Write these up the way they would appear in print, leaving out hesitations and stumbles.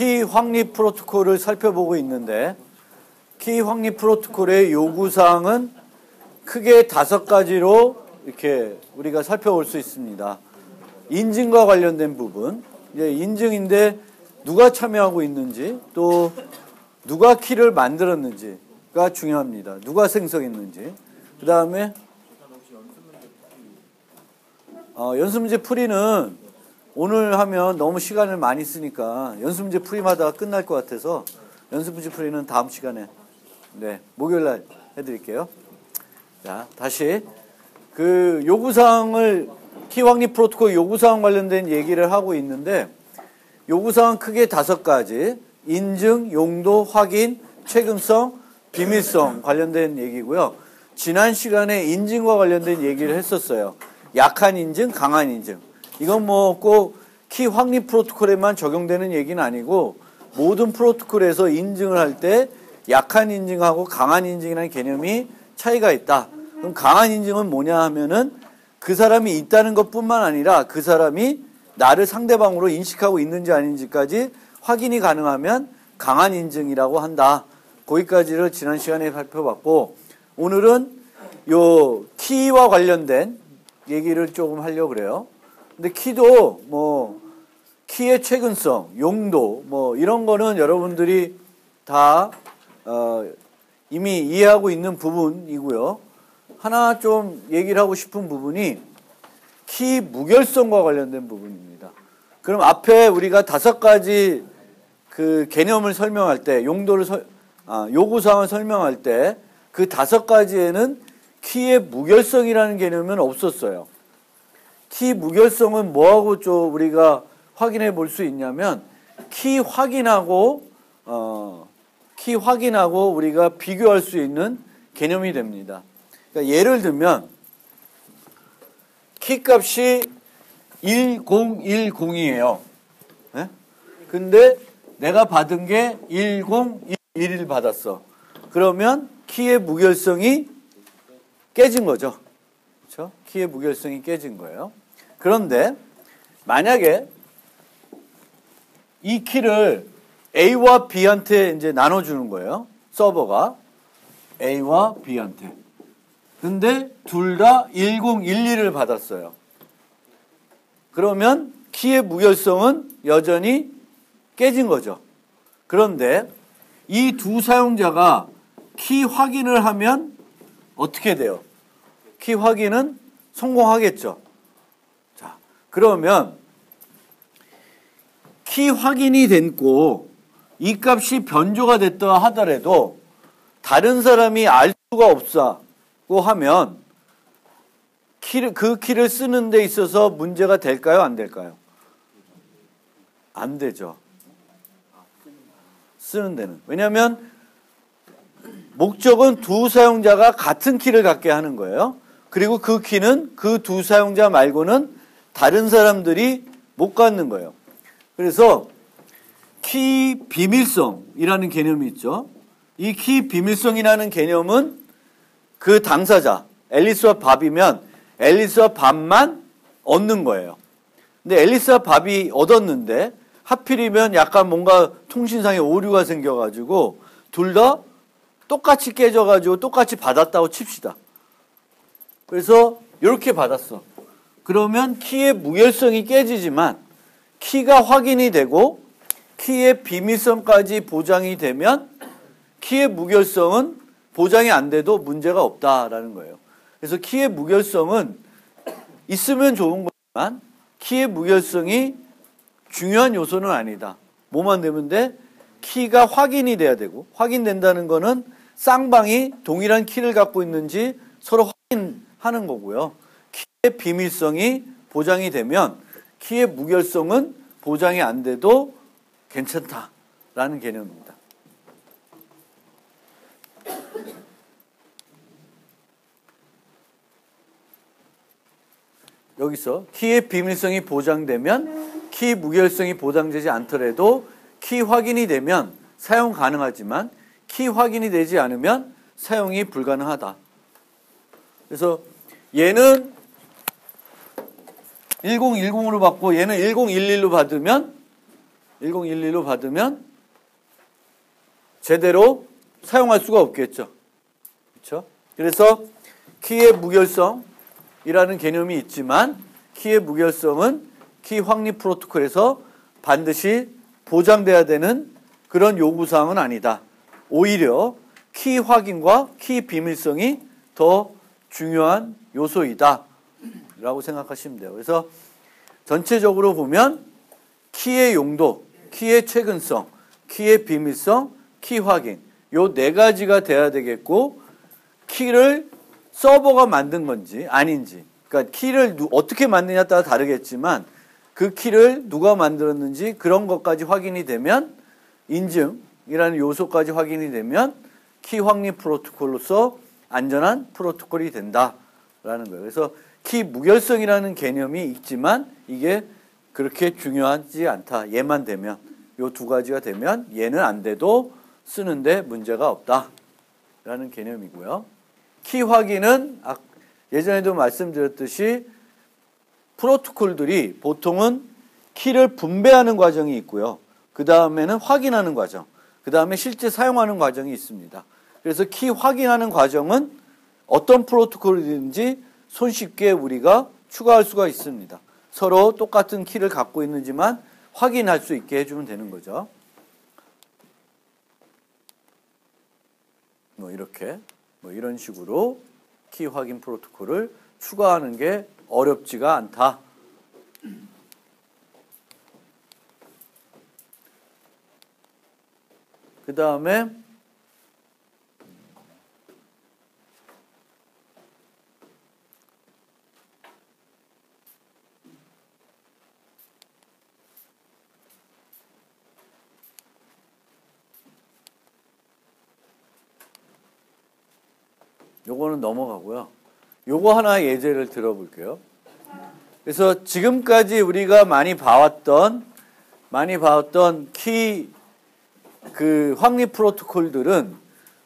키 확립 프로토콜을 살펴보고 있는데 키 확립 프로토콜의 요구사항은 크게 5가지로 이렇게 우리가 살펴볼 수 있습니다. 인증과 관련된 부분, 이제 인증인데 누가 참여하고 있는지 또 누가 키를 만들었는지가 중요합니다. 누가 생성했는지. 그 다음에 연습문제 풀이는 오늘 하면 너무 시간을 많이 쓰니까 연습문제 풀이만 하다가 끝날 것 같아서 연습문제 풀이는 다음 시간에 목요일날 해드릴게요. 자, 다시 그 요구사항을 키 확립 프로토콜 요구사항 관련된 얘기를 하고 있는데 요구사항 크게 5가지 인증, 용도, 확인, 최근성, 비밀성 관련된 얘기고요. 지난 시간에 인증과 관련된 얘기를 했었어요. 약한 인증, 강한 인증. 이건 뭐 꼭 키 확립 프로토콜에만 적용되는 얘기는 아니고 모든 프로토콜에서 인증을 할 때 약한 인증하고 강한 인증이라는 개념이 차이가 있다. 그럼 강한 인증은 뭐냐 하면은 그 사람이 있다는 것뿐만 아니라 그 사람이 나를 상대방으로 인식하고 있는지 아닌지까지 확인이 가능하면 강한 인증이라고 한다. 거기까지를 지난 시간에 살펴봤고 오늘은 요 키와 관련된 얘기를 조금 하려고 그래요. 근데 키도 뭐 키의 최근성, 용도 뭐 이런 거는 여러분들이 다 이미 이해하고 있는 부분이고요. 하나 좀 얘기를 하고 싶은 부분이 키 무결성과 관련된 부분입니다. 그럼 앞에 우리가 5가지 그 개념을 설명할 때 요구사항을 설명할 때 그 5가지에는 키의 무결성이라는 개념은 없었어요. 키 무결성은 뭐하고 좀 우리가 확인해 볼 수 있냐면 키 확인하고 우리가 비교할 수 있는 개념이 됩니다. 그러니까 예를 들면 키 값이 1010이에요. 네? 근데 내가 받은 게 1011을 받았어. 그러면 키의 무결성이 깨진 거죠. 그렇죠? 키의 무결성이 깨진 거예요. 그런데 만약에 이 키를 A와 B한테 이제 나눠주는 거예요. 서버가 A와 B한테. 근데 둘 다 1011을 받았어요. 그러면 키의 무결성은 여전히 깨진 거죠. 그런데 이 두 사용자가 키 확인을 하면 어떻게 돼요? 키 확인은 성공하겠죠. 자, 그러면 키 확인이 됐고 이 값이 변조가 됐다 하더라도 다른 사람이 알 수가 없다고 하면 그 키를 쓰는 데 있어서 문제가 될까요? 안 될까요? 안 되죠. 쓰는 데는. 왜냐하면 목적은 두 사용자가 같은 키를 갖게 하는 거예요. 그리고 그 키는 그 두 사용자 말고는 다른 사람들이 못 갖는 거예요. 그래서 키 비밀성이라는 개념이 있죠. 이 키 비밀성이라는 개념은 그 당사자, 앨리스와 밥이면 앨리스와 밥만 얻는 거예요. 근데 앨리스와 밥이 얻었는데 하필이면 약간 뭔가 통신상에 오류가 생겨가지고 둘 다 똑같이 깨져가지고 똑같이 받았다고 칩시다. 그래서 이렇게 받았어. 그러면 키의 무결성이 깨지지만 키가 확인이 되고 키의 비밀성까지 보장이 되면 키의 무결성은 보장이 안 돼도 문제가 없다라는 거예요. 그래서 키의 무결성은 있으면 좋은 거지만 키의 무결성이 중요한 요소는 아니다. 뭐만 되면 돼? 키가 확인이 돼야 되고 확인된다는 거는 쌍방이 동일한 키를 갖고 있는지 서로 확인하는 거고요. 키의 비밀성이 보장이 되면 키의 무결성은 보장이 안 돼도 괜찮다라는 개념입니다. 여기서 키의 비밀성이 보장되면 키 무결성이 보장되지 않더라도 키 확인이 되면 사용 가능하지만 키 확인이 되지 않으면 사용이 불가능하다. 그래서 얘는 1010으로 받고 얘는 1011로 받으면 1011로 받으면 제대로 사용할 수가 없겠죠. 그렇죠? 그래서 키의 무결성이라는 개념이 있지만 키의 무결성은 키 확립 프로토콜에서 반드시 보장돼야 되는 그런 요구사항은 아니다. 오히려 키 확인과 키 비밀성이 더 중요한 요소이다 라고 생각하시면 돼요. 그래서 전체적으로 보면 키의 용도, 키의 최근성, 키의 비밀성, 키 확인 요 네 가지가 돼야 되겠고 키를 서버가 만든 건지 아닌지 그러니까 키를 어떻게 만드냐에 따라 다르겠지만 그 키를 누가 만들었는지 그런 것까지 확인이 되면 인증이라는 요소까지 확인이 되면 키 확립 프로토콜로서 안전한 프로토콜이 된다라는 거예요. 그래서 키 무결성이라는 개념이 있지만 이게 그렇게 중요하지 않다. 얘만 되면 요 두 가지가 되면 얘는 안 돼도 쓰는데 문제가 없다라는 개념이고요. 키 확인은 예전에도 말씀드렸듯이 프로토콜들이 보통은 키를 분배하는 과정이 있고요. 그 다음에는 확인하는 과정, 그 다음에 실제 사용하는 과정이 있습니다. 그래서 키 확인하는 과정은 어떤 프로토콜이든지 손쉽게 우리가 추가할 수가 있습니다. 서로 똑같은 키를 갖고 있는지만 확인할 수 있게 해주면 되는 거죠. 이렇게 이런 식으로 키 확인 프로토콜을 추가하는 게 어렵지가 않다. 그 다음에 요거는 넘어가고요. 요거 하나 예제를 들어볼게요. 그래서 지금까지 우리가 많이 봐왔던 키 확립 프로토콜들은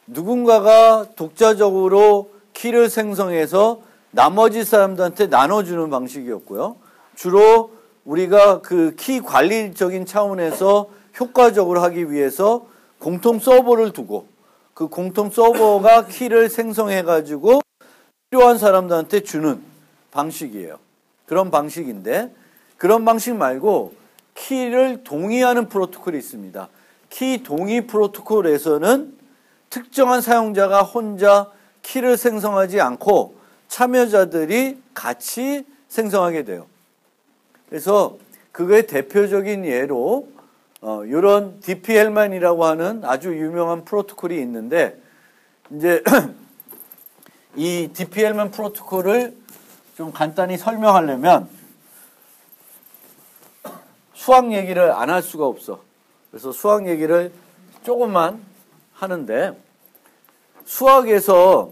누군가가 독자적으로 키를 생성해서 나머지 사람들한테 나눠주는 방식이었고요. 주로 우리가 그 키 관리적인 차원에서 효과적으로 하기 위해서 공통 서버를 두고 그 공통 서버가 키를 생성해가지고 필요한 사람들한테 주는 방식이에요. 그런 방식인데 그런 방식 말고 키를 동의하는 프로토콜이 있습니다. 키 동의 프로토콜에서는 특정한 사용자가 혼자 키를 생성하지 않고 참여자들이 같이 생성하게 돼요. 그래서 그거의 대표적인 예로 이런 DP-Hellman이라고 하는 아주 유명한 프로토콜이 있는데 이제 이 DP-Hellman 프로토콜을 좀 간단히 설명하려면 수학 얘기를 안 할 수가 없어. 그래서 수학 얘기를 조금만 하는데 수학에서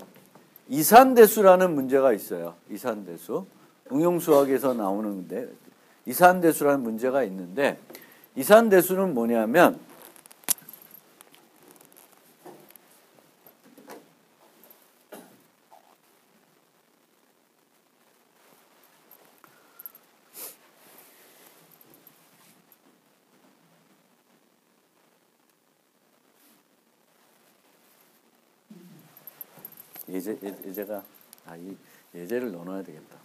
이산대수라는 문제가 있어요. 이산대수. 응용수학에서 나오는데 이산대수라는 문제가 있는데 이산대수는 뭐냐면 예제가 이 예제를 넣어놔야 되겠다.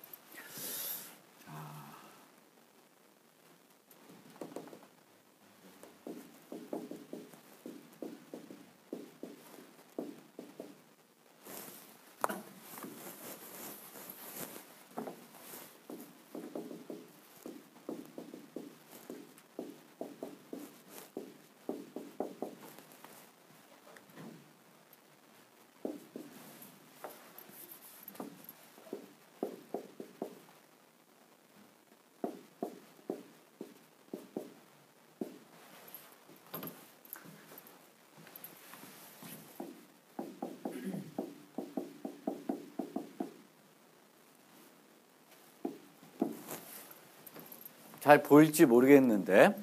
잘 보일지 모르겠는데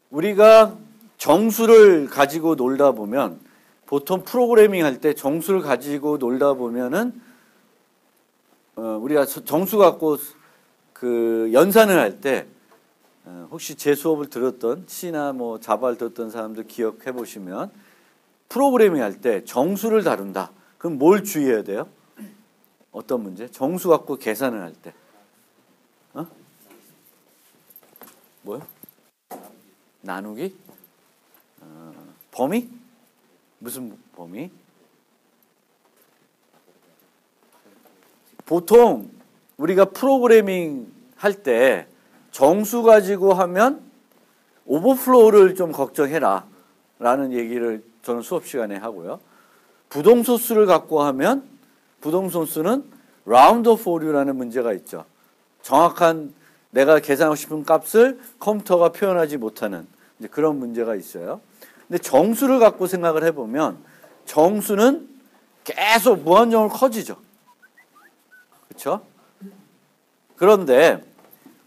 우리가 정수를 가지고 놀다 보면 보통 프로그래밍 할 때 정수를 가지고 놀다 보면은 우리가 정수 갖고 그 연산을 할 때 혹시 제 수업을 들었던 C나 뭐 자바를 들었던 사람들 기억해 보시면 프로그래밍 할 때 정수를 다룬다. 그럼 뭘 주의해야 돼요? 어떤 문제? 정수 갖고 계산을 할 때. 뭐요? 나누기? 범위? 무슨 범위? 보통 우리가 프로그래밍 할 때 정수 가지고 하면 오버플로우를 좀 걱정해라 라는 얘기를 저는 수업 시간에 하고요. 부동소수를 갖고 하면 부동소수는 라운드 오프 오류라는 문제가 있죠. 정확한 내가 계산하고 싶은 값을 컴퓨터가 표현하지 못하는 이제 그런 문제가 있어요. 근데 정수를 갖고 생각을 해보면 정수는 계속 무한정으로 커지죠. 그렇죠? 그런데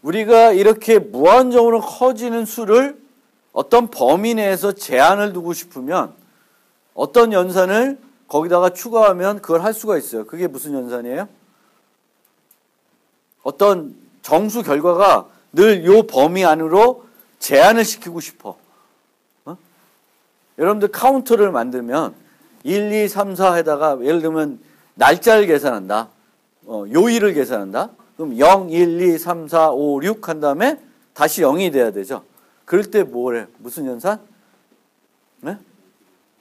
우리가 이렇게 무한정으로 커지는 수를 어떤 범위 내에서 제한을 두고 싶으면 어떤 연산을 거기다가 추가하면 그걸 할 수가 있어요. 그게 무슨 연산이에요? 어떤 정수 결과가 늘 요 범위 안으로 제한을 시키고 싶어. 여러분들 카운터를 만들면 1, 2, 3, 4 해다가 예를 들면 날짜를 계산한다. 요일을 계산한다. 그럼 0, 1, 2, 3, 4, 5, 6 한 다음에 다시 0이 돼야 되죠. 그럴 때 뭐래? 무슨 연산? 네?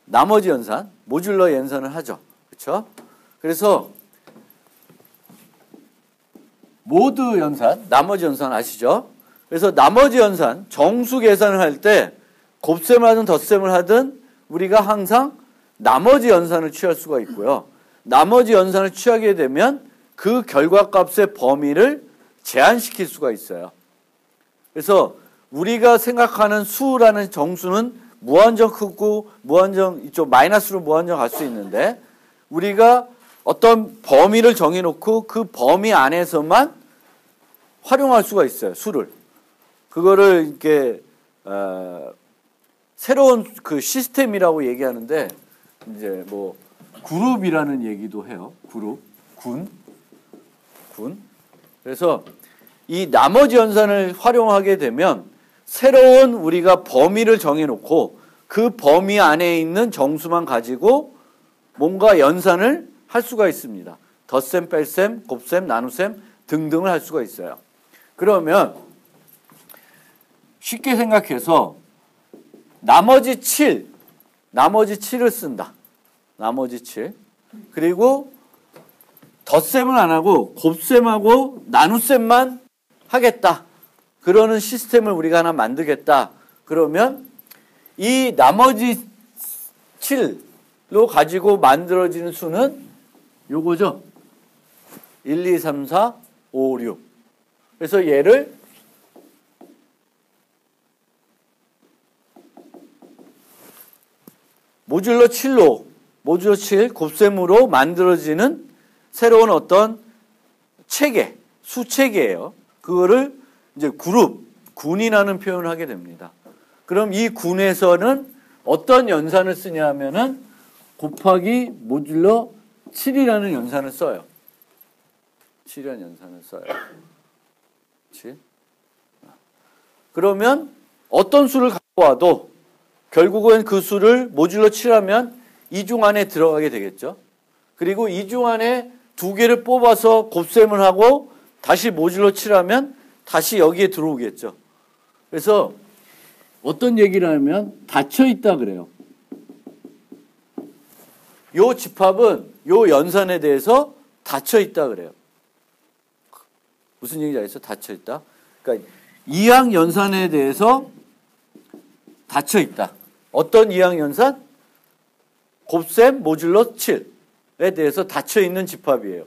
나머지 연산, 모듈러 연산을 하죠. 그렇죠? 그래서 모드 연산, 나머지 연산 아시죠? 그래서 나머지 연산, 정수 계산을 할 때 곱셈을 하든 덧셈을 하든 우리가 항상 나머지 연산을 취할 수가 있고요. 나머지 연산을 취하게 되면 그 결과값의 범위를 제한시킬 수가 있어요. 그래서 우리가 생각하는 수라는 정수는 무한정 크고 무한정 이쪽 마이너스로 무한정 갈 수 있는데 우리가 어떤 범위를 정해놓고 그 범위 안에서만 활용할 수가 있어요. 수를. 그거를 이렇게 새로운 그 시스템이라고 얘기하는데 이제 뭐 그룹이라는 얘기도 해요. 그룹, 군. 그래서 이 나머지 연산을 활용하게 되면 새로운 우리가 범위를 정해놓고 그 범위 안에 있는 정수만 가지고 뭔가 연산을 할 수가 있습니다. 덧셈, 뺄셈, 곱셈, 나눗셈 등등을 할 수가 있어요. 그러면 쉽게 생각해서 나머지 7을 쓴다. 나머지 7. 그리고 덧셈은 안 하고 곱셈하고 나눗셈만 하겠다. 그러는 시스템을 우리가 하나 만들겠다. 그러면 이 나머지 7로 가지고 만들어지는 수는 요거죠. 1, 2, 3, 4, 5, 6. 그래서 얘를 모듈러 7 곱셈으로 만들어지는 새로운 어떤 체계, 수체계예요. 그거를 이제 군이라는 표현을 하게 됩니다. 그럼 이 군에서는 어떤 연산을 쓰냐 하면은 곱하기 모듈러 7이라는 연산을 써요. 7이라는 연산을 써요. 7. 그러면 어떤 수를 갖고 와도 결국은 그 수를 모듈러 7하면 이중 안에 들어가게 되겠죠. 그리고 이중 안에 두 개를 뽑아서 곱셈을 하고 다시 모듈러 7하면 다시 여기에 들어오겠죠. 그래서 어떤 얘기를 하면 닫혀 있다 그래요. 요 집합은 요 연산에 대해서 닫혀 있다 그래요. 무슨 얘기인지 알겠어요? 닫혀 있다. 그러니까 이항 연산에 대해서 닫혀 있다. 어떤 이항 연산? 곱셈 모듈러 7에 대해서 닫혀 있는 집합이에요.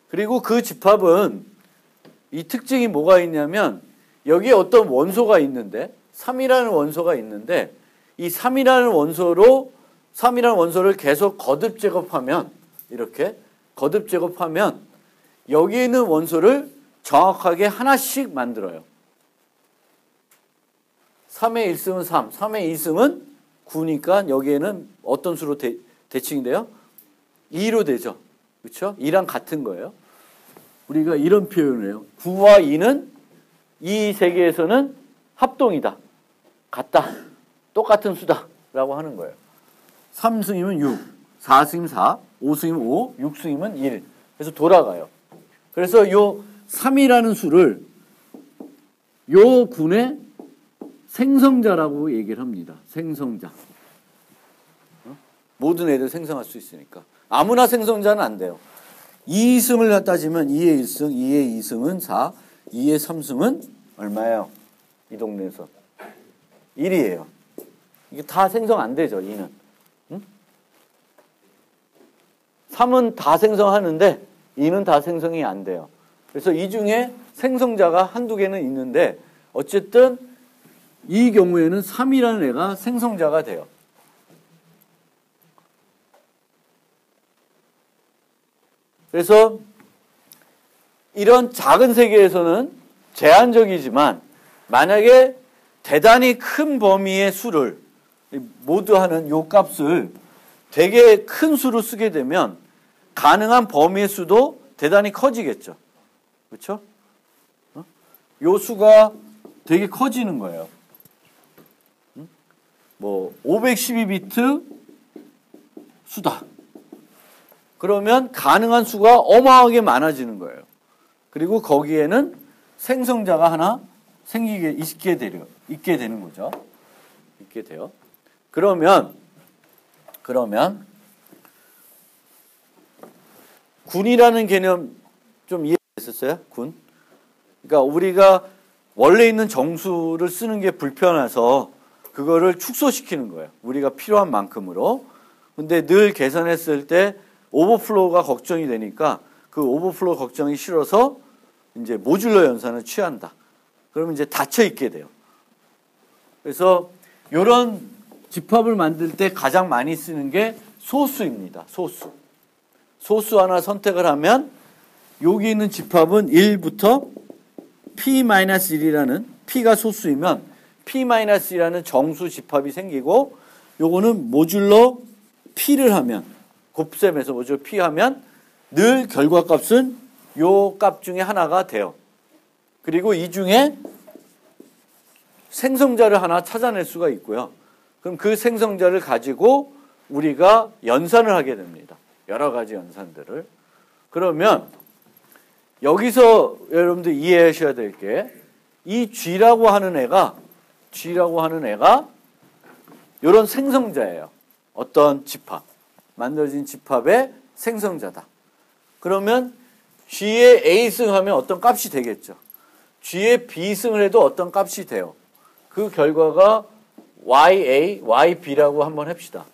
그리고 그 집합은 이 특징이 뭐가 있냐면 여기에 어떤 원소가 있는데 3이라는 원소가 있는데 이 3이라는 원소를 계속 거듭 제곱하면 이렇게 거듭 제곱하면 여기에 있는 원소를 정확하게 하나씩 만들어요. 3의 1승은 3, 3의 2승은 9니까 여기에는 어떤 수로 대칭이 돼요? 2로 되죠. 그렇죠? 2랑 같은 거예요. 우리가 이런 표현을 해요. 9와 2는 이 세계에서는 합동이다. 같다. 똑같은 수다. 라고 하는 거예요. 3승이면 6, 4승이면 4, 5승이면 5, 6승이면 1. 그래서 돌아가요. 그래서 요 3이라는 수를 요 군의 생성자라고 얘기를 합니다. 생성자. 모든 애들 생성할 수 있으니까. 아무나 생성자는 안 돼요. 2승을 따지면 2의 1승, 2의 2승은 4, 2의 3승은 얼마예요? 이 동네에서. 1이에요. 이게 다 생성 안 되죠, 2는. 응? 3은 다 생성하는데 2는 다 생성이 안 돼요. 그래서 이 중에 생성자가 한두 개는 있는데 어쨌든 이 경우에는 3이라는 애가 생성자가 돼요. 그래서 이런 작은 세계에서는 제한적이지만 만약에 대단히 큰 범위의 수를 모두 하는 요 값을 되게 큰 수로 쓰게 되면 가능한 범위의 수도 대단히 커지겠죠. 그렇죠? 요 수가 되게 커지는 거예요. 뭐 512비트 수다. 그러면 가능한 수가 어마어마하게 많아지는 거예요. 그리고 거기에는 생성자가 하나 있게 되는 거죠. 있게 돼요. 그러면 군이라는 개념 좀 이해됐었어요? 군? 그러니까 우리가 원래 있는 정수를 쓰는 게 불편해서 그거를 축소시키는 거예요. 우리가 필요한 만큼으로. 근데 늘 계산했을 때 오버플로우가 걱정이 되니까 그 오버플로우 걱정이 싫어서 이제 모듈러 연산을 취한다. 그러면 이제 닫혀 있게 돼요. 그래서 이런 집합을 만들 때 가장 많이 쓰는 게 소수입니다. 소수. 소수 하나 선택을 하면 여기 있는 집합은 1부터 P-1이라는 P가 소수이면 P-1이라는 정수 집합이 생기고 요거는 모듈러 P를 하면 곱셈에서 모듈러 P 하면 늘 결과값은 요 값 중에 하나가 돼요. 그리고 이 중에 생성자를 하나 찾아낼 수가 있고요. 그럼 그 생성자를 가지고 우리가 연산을 하게 됩니다. 여러 가지 연산들을. 그러면 여기서 여러분들 이해하셔야 될 게 이 G라고 하는 애가 이런 생성자예요. 어떤 집합, 만들어진 집합의 생성자다. 그러면 G의 A승 하면 어떤 값이 되겠죠. G의 B승을 해도 어떤 값이 돼요. 그 결과가 YA, YB라고 한번 합시다.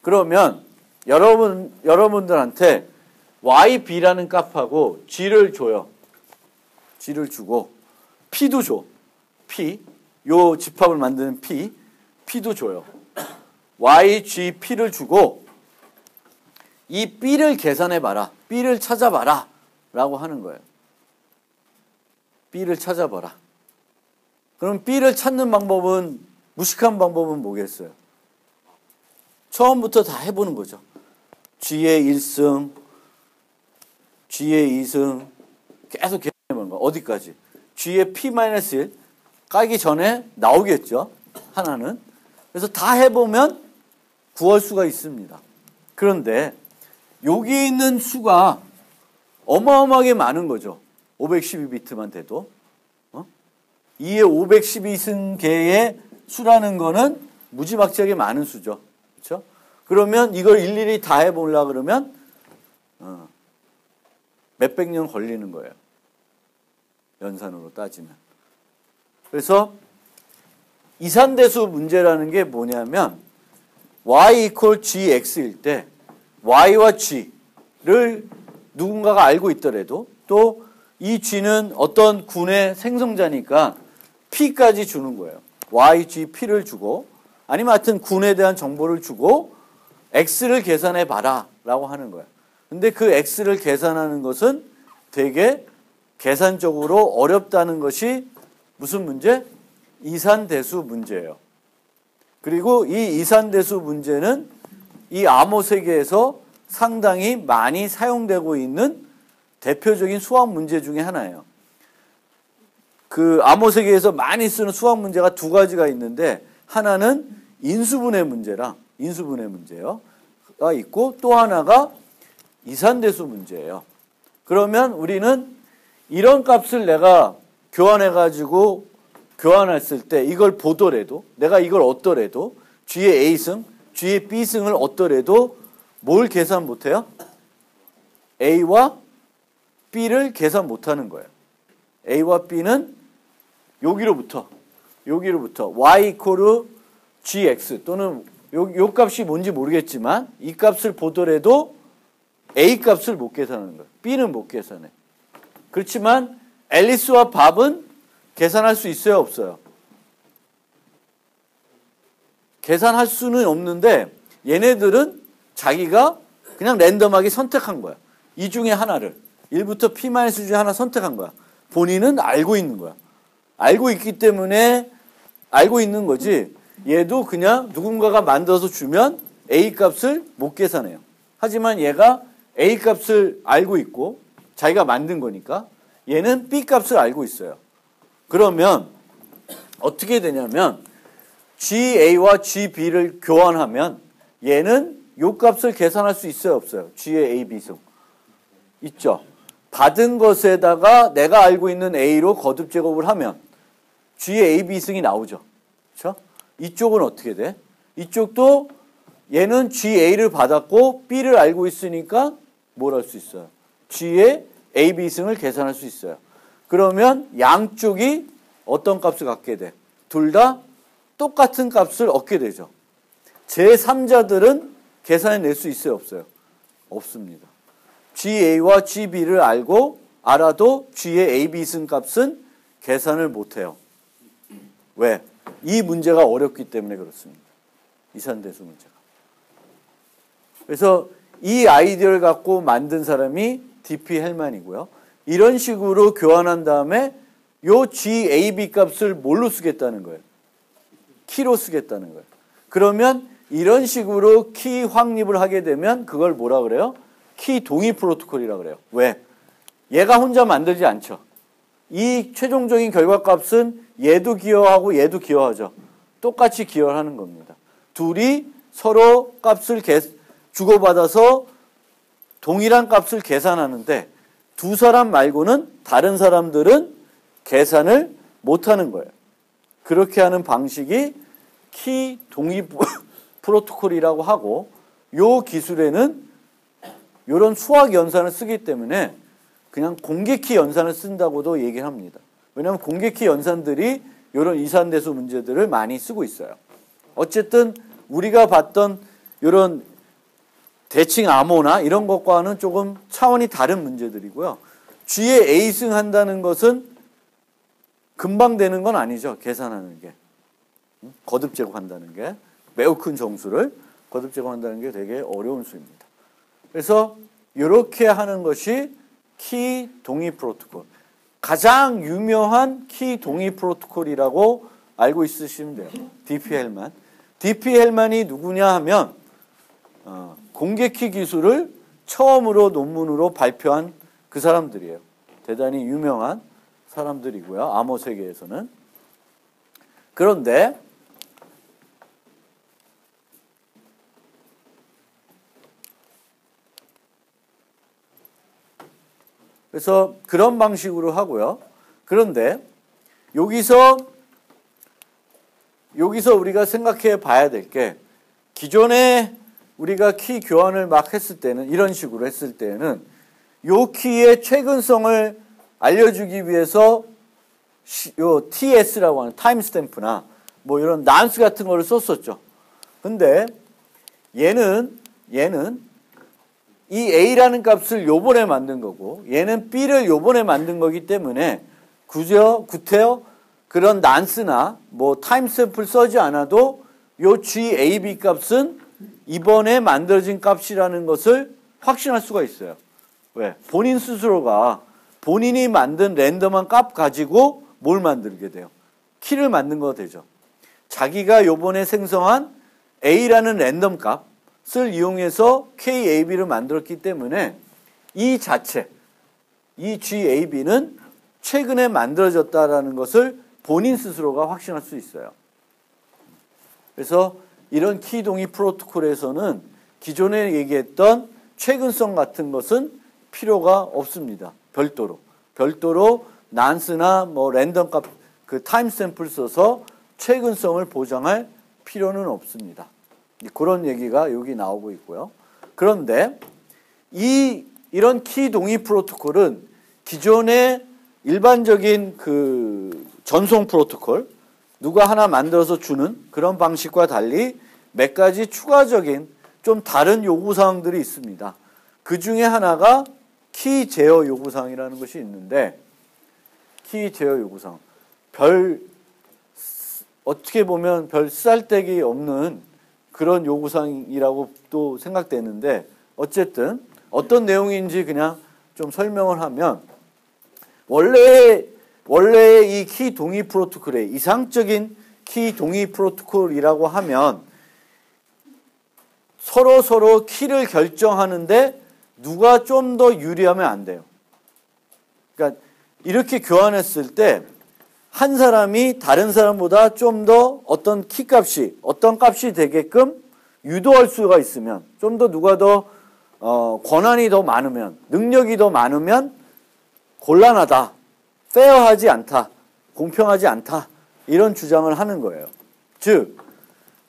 그러면 여러분들한테 YB라는 값하고 G를 줘요. G를 주고 P도 줘. P, 요 집합을 만드는 P도 줘요. YG, P를 주고 이 B를 계산해봐라. B를 찾아봐라. 라고 하는 거예요. B를 찾아봐라. 그럼 B를 찾는 방법은, 무식한 방법은 뭐겠어요? 처음부터 다 해보는 거죠. G의 1승, G의 2승, 계속 계산해보는 거예요. 어디까지? G의 P-1 까기 전에 나오겠죠. 하나는. 그래서 다 해보면 구할 수가 있습니다. 그런데 여기 있는 수가 어마어마하게 많은 거죠. 512비트만 돼도. 2의 512승계의 수라는 거는 무지막지하게 많은 수죠. 그렇죠? 그러면 이걸 일일이 다 해보려고 그러면 몇백 년 걸리는 거예요. 연산으로 따지면. 그래서 이산대수 문제라는 게 뭐냐면 y equal gx일 때 y와 g를 누군가가 알고 있더라도 또 이 g는 어떤 군의 생성자니까 p까지 주는 거예요. yg p를 주고 아니면 하여튼 군에 대한 정보를 주고 x를 계산해 봐라 라고 하는 거예요. 근데 그 x를 계산하는 것은 되게 계산적으로 어렵다는 것이 무슨 문제? 이산대수 문제예요. 그리고 이 이산대수 문제는 이 암호 세계에서 상당히 많이 사용되고 있는 대표적인 수학 문제 중에 하나예요. 그 암호세계에서 많이 쓰는 수학 문제가 두 가지가 있는데 하나는 인수분해 문제랑 인수분해 문제가 있고 또 하나가 이산대수 문제예요. 그러면 우리는 이런 값을 내가 교환해가지고 교환했을 때 이걸 보더라도 내가 이걸 얻더라도 G의 A승, G의 B승을 얻더라도 뭘 계산 못해요? A와 B를 계산 못하는 거예요. A와 B는 여기로부터 y 이코르 gx 또는 요 값이 뭔지 모르겠지만 이 값을 보더라도 A 값을 못 계산하는 거예요. B는 못 계산해. 그렇지만 앨리스와 밥은 계산할 수 있어요, 없어요? 계산할 수는 없는데 얘네들은 자기가 그냥 랜덤하게 선택한 거야. 이 중에 하나를 1부터 P- 중에 하나 선택한 거야. 본인은 알고 있는 거야. 알고 있기 때문에 알고 있는 거지. 얘도 그냥 누군가가 만들어서 주면 A 값을 못 계산해요. 하지만 얘가 A 값을 알고 있고 자기가 만든 거니까 얘는 B 값을 알고 있어요. 그러면 어떻게 되냐면 GA와 GB를 교환하면 얘는 요 값을 계산할 수 있어요, 없어요? G의 A, B승. 있죠. 받은 것에다가 내가 알고 있는 A로 거듭 제곱을 하면 G의 A, B승이 나오죠. 그렇죠? 이쪽은 어떻게 돼? 이쪽도 얘는 GA를 받았고 B를 알고 있으니까 뭘 할 수 있어요? G의 A, B승을 계산할 수 있어요. 그러면 양쪽이 어떤 값을 갖게 돼? 둘 다 똑같은 값을 얻게 되죠. 제3자들은 계산해낼 수 있어요, 없어요? 없습니다. GA와 GB를 알아도 G의 A, B승 값은 계산을 못해요. 왜? 이 문제가 어렵기 때문에 그렇습니다. 이산대수 문제가. 그래서 이 아이디어를 갖고 만든 사람이 D.P. 헬만이고요. 이런 식으로 교환한 다음에 요 GAB 값을 뭘로 쓰겠다는 거예요? 키로 쓰겠다는 거예요. 그러면 이런 식으로 키 확립을 하게 되면 그걸 뭐라 그래요? 키 동의 프로토콜이라 그래요. 왜? 얘가 혼자 만들지 않죠. 이 최종적인 결과값은 얘도 기여하고 얘도 기여하죠. 똑같이 기여하는 겁니다. 둘이 서로 값을 주고받아서 동일한 값을 계산하는데 두 사람 말고는 다른 사람들은 계산을 못하는 거예요. 그렇게 하는 방식이 키 동의 프로토콜이라고 하고 요 기술에는 이런 수학 연산을 쓰기 때문에 그냥 공개키 연산을 쓴다고도 얘기를 합니다. 왜냐하면 공개키 연산들이 이런 이산대수 문제들을 많이 쓰고 있어요. 어쨌든 우리가 봤던 이런 대칭 암호나 이런 것과는 조금 차원이 다른 문제들이고요. G에 A승 한다는 것은 금방 되는 건 아니죠. 계산하는 게. 거듭 제곱한다는 게. 매우 큰 정수를 거듭 제곱한다는 게 되게 어려운 수입니다. 그래서 이렇게 하는 것이 키 동의 프로토콜. 가장 유명한 키 동의 프로토콜이라고 알고 있으시면 돼요. D.P. 헬만. D.P. 헬만이 누구냐 하면 공개키 기술을 처음으로 논문으로 발표한 그 사람들이에요. 대단히 유명한 사람들이고요. 암호 세계에서는. 그런데 그래서 그런 방식으로 하고요. 그런데 여기서 우리가 생각해 봐야 될 게 기존에 우리가 키 교환을 막 했을 때는 이런 식으로 했을 때는 요 키의 최근성을 알려주기 위해서 요 TS라고 하는 타임스탬프나 뭐 이런 난수 같은 거를 썼었죠. 근데 얘는 이 A라는 값을 요번에 만든 거고 얘는 B를 요번에 만든 거기 때문에 구태여 그런 난스나 뭐 타임스탬프를 써지 않아도 요 GAB 값은 이번에 만들어진 값이라는 것을 확신할 수가 있어요. 왜? 본인 스스로가 본인이 만든 랜덤한 값 가지고 뭘 만들게 돼요? 키를 만든 거 되죠. 자기가 요번에 생성한 A라는 랜덤 값을 이용해서 KAB를 만들었기 때문에 이 자체, 이 GAB는 최근에 만들어졌다라는 것을 본인 스스로가 확신할 수 있어요. 그래서 이런 키 동의 프로토콜에서는 기존에 얘기했던 최근성 같은 것은 필요가 없습니다. 별도로 난스나 뭐 랜덤 값, 그 타임 샘플 써서 최근성을 보장할 필요는 없습니다. 그런 얘기가 여기 나오고 있고요. 그런데 이런 키 동의 프로토콜은 기존의 일반적인 그 전송 프로토콜, 누가 하나 만들어서 주는 그런 방식과 달리 몇 가지 추가적인 좀 다른 요구사항들이 있습니다. 그 중에 하나가 키 제어 요구사항이라는 것이 있는데, 키 제어 요구사항. 어떻게 보면 별 쓰잘데기 없는 그런 요구사항이라고 또 생각되는데, 어쨌든 어떤 내용인지 그냥 좀 설명을 하면, 원래 이 키 동의 프로토콜의 이상적인 키 동의 프로토콜이라고 하면 서로 키를 결정하는데 누가 좀 더 유리하면 안 돼요. 그러니까 이렇게 교환했을 때 한 사람이 다른 사람보다 좀 더 어떤 값이 되게끔 유도할 수가 있으면, 좀 더 누가 더 권한이 더 많으면, 능력이 더 많으면 곤란하다, 페어하지 않다, 공평하지 않다, 이런 주장을 하는 거예요. 즉,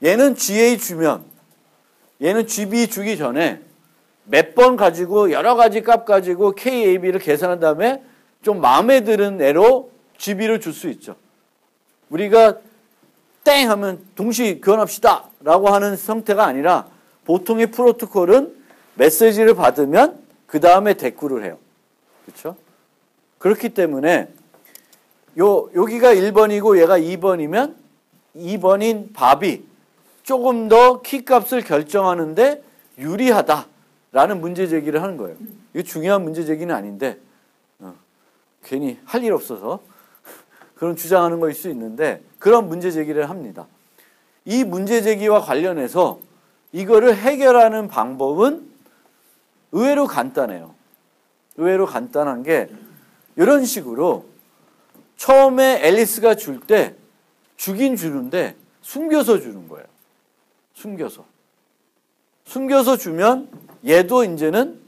얘는 GA 주면 얘는 GB 주기 전에 몇 번 가지고 여러 가지 값 가지고 KAB를 계산한 다음에 좀 마음에 드는 애로 GB를 줄 수 있죠. 우리가 땡 하면 동시 교환합시다 라고 하는 형태가 아니라, 보통의 프로토콜은 메시지를 받으면 그 다음에 대꾸를 해요. 그렇죠? 그렇기 때문에 여기가 1번이고 얘가 2번이면 2번인 밥이 조금 더 키값을 결정하는데 유리하다라는 문제 제기를 하는 거예요. 이게 중요한 문제 제기는 아닌데 괜히 할 일 없어서 그런 주장하는 거일 수 있는데, 그런 문제 제기를 합니다. 이 문제 제기와 관련해서 이거를 해결하는 방법은 의외로 간단해요. 의외로 간단한 게 이런 식으로, 처음에 앨리스가 줄 때 주긴 주는데 숨겨서 주는 거예요. 숨겨서 주면 얘도 이제는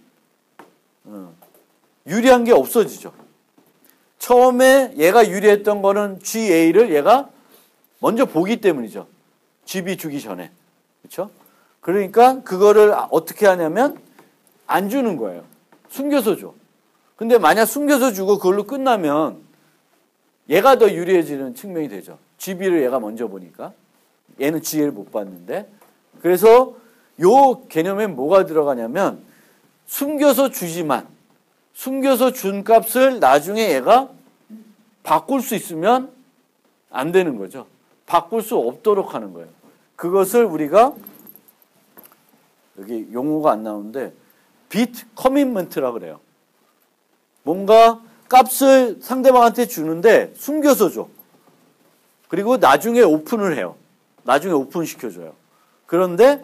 유리한 게 없어지죠. 처음에 얘가 유리했던 거는 GA를 얘가 먼저 보기 때문이죠. GB 주기 전에. 그렇죠? 그러니까 그거를 어떻게 하냐면 안 주는 거예요. 숨겨서 줘. 근데 만약 숨겨서 주고 그걸로 끝나면 얘가 더 유리해지는 측면이 되죠. GB를 얘가 먼저 보니까. 얘는 GA를 못 봤는데. 그래서 요 개념엔 뭐가 들어가냐면, 숨겨서 주지만 숨겨서 준 값을 나중에 얘가 바꿀 수 있으면 안 되는 거죠. 바꿀 수 없도록 하는 거예요. 그것을 우리가, 여기 용어가 안 나오는데 비트 커밋먼트라 그래요. 뭔가 값을 상대방한테 주는데 숨겨서 줘. 그리고 나중에 오픈을 해요. 나중에 오픈시켜줘요. 그런데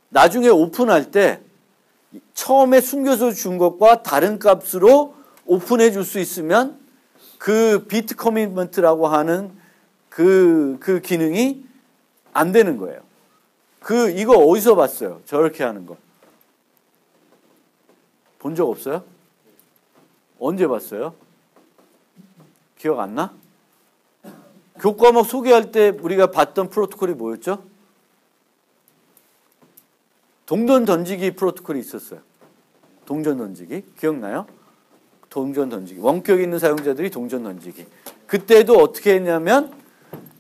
나중에 오픈할 때 처음에 숨겨서 준 것과 다른 값으로 오픈해 줄 수 있으면 그 비트 커밋먼트라고 하는 그 기능이 안 되는 거예요. 이거 어디서 봤어요? 저렇게 하는 거. 본 적 없어요? 언제 봤어요? 기억 안 나? 교과목 소개할 때 우리가 봤던 프로토콜이 뭐였죠? 동전 던지기 프로토콜이 있었어요. 동전 던지기. 기억나요? 동전 던지기. 원격 있는 사용자들이 동전 던지기. 그때도 어떻게 했냐면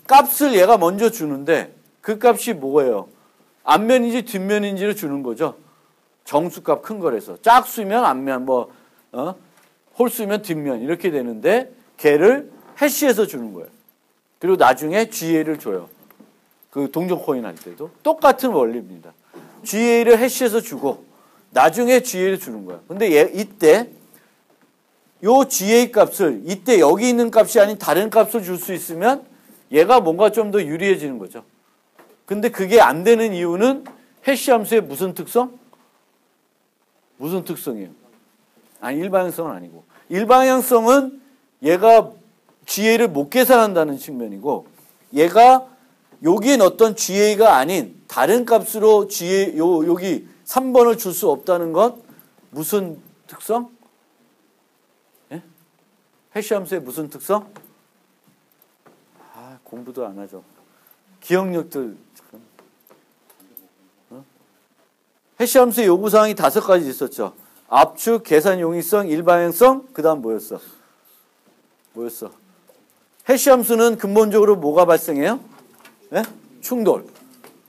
값을 얘가 먼저 주는데 그 값이 뭐예요? 앞면인지 뒷면인지를 주는 거죠. 정수값 큰 거라서. 짝수면 앞면, 홀수면 뒷면 이렇게 되는데 걔를 해시해서 주는 거예요. 그리고 나중에 GA를 줘요. 그 동전 코인 할 때도 똑같은 원리입니다. GA를 해시해서 주고 나중에 GA를 주는 거야. 근데 이때 요 GA 값을 이때 여기 있는 값이 아닌 다른 값을 줄 수 있으면 얘가 뭔가 좀 더 유리해지는 거죠. 근데 그게 안 되는 이유는 해시 함수의 무슨 특성? 무슨 특성이에요? 아니, 일반성은 아니고 일방향성은 얘가 GA를 못 계산한다는 측면이고, 얘가 여기에 넣었던 GA가 아닌 다른 값으로 GA, 여기 3번을 줄 수 없다는 건 무슨 특성? 예? 해시 함수의 무슨 특성? 공부도 안 하죠. 기억력들. 해시 함수의 요구사항이 5가지 있었죠. 압축, 계산 용이성, 일방향성, 그 다음 뭐였어? 해시 함수는 근본적으로 뭐가 발생해요? 네? 충돌.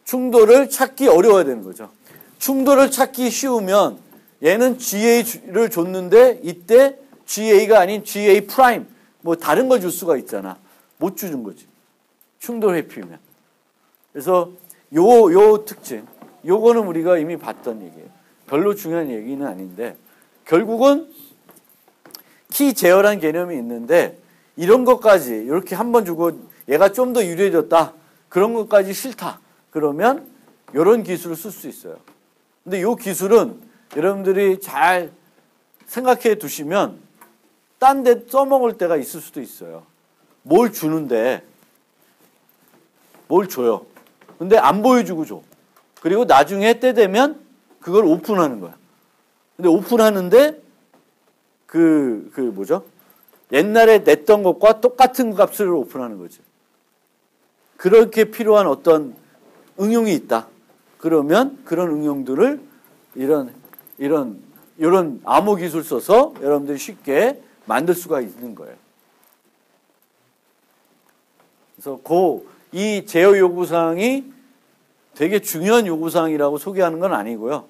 충돌을 찾기 어려워야 되는 거죠. 충돌을 찾기 쉬우면 얘는 GA를 줬는데 이때 GA가 아닌 GA 프라임 뭐 다른 걸 줄 수가 있잖아. 못 주는 거지. 충돌 회피면. 그래서 요 특징, 요거는 우리가 이미 봤던 얘기예요. 별로 중요한 얘기는 아닌데 결국은 키 제어란 개념이 있는데 이런 것까지 이렇게 한 번 주고 얘가 좀 더 유리해졌다. 그런 것까지 싫다. 그러면 이런 기술을 쓸 수 있어요. 근데 이 기술은 여러분들이 잘 생각해 두시면 딴 데 써먹을 때가 있을 수도 있어요. 뭘 주는데 뭘 줘요. 근데 안 보여주고 줘. 그리고 나중에 때 되면 그걸 오픈하는 거야. 근데 오픈하는데 뭐죠? 옛날에 냈던 것과 똑같은 값을 오픈하는 거지. 그렇게 필요한 어떤 응용이 있다. 그러면 그런 응용들을 이런 암호 기술 써서 여러분들이 쉽게 만들 수가 있는 거예요. 그래서 이 제어 요구사항이 되게 중요한 요구사항이라고 소개하는 건 아니고요.